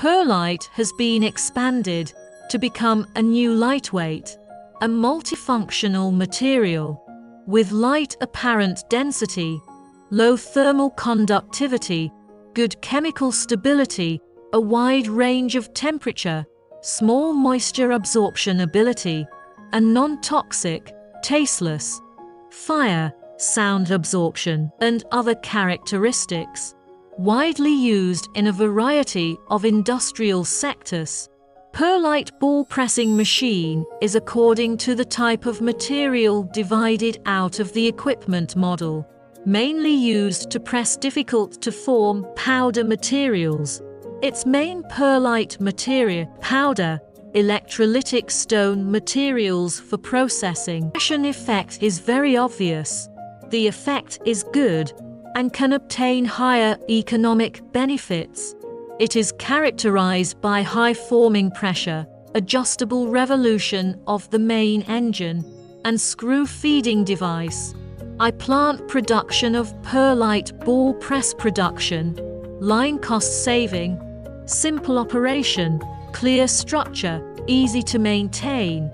Perlite has been expanded to become a new lightweight, a multifunctional material with light apparent density, low thermal conductivity, good chemical stability, a wide range of temperature, small moisture absorption ability, and non-toxic, tasteless, fire, sound absorption, and other characteristics. Widely used in a variety of industrial sectors. Perlite ball pressing machine is according to the type of material divided out of the equipment model, mainly used to press difficult to form powder materials. Its main perlite material, powder, electrolytic stone materials for processing. The pressure effect is very obvious. The effect is good and can obtain higher economic benefits. It is characterized by high forming pressure, adjustable revolution of the main engine, and screw feeding device. Plant production of perlite ball press production, line cost saving, simple operation, clear structure, easy to maintain.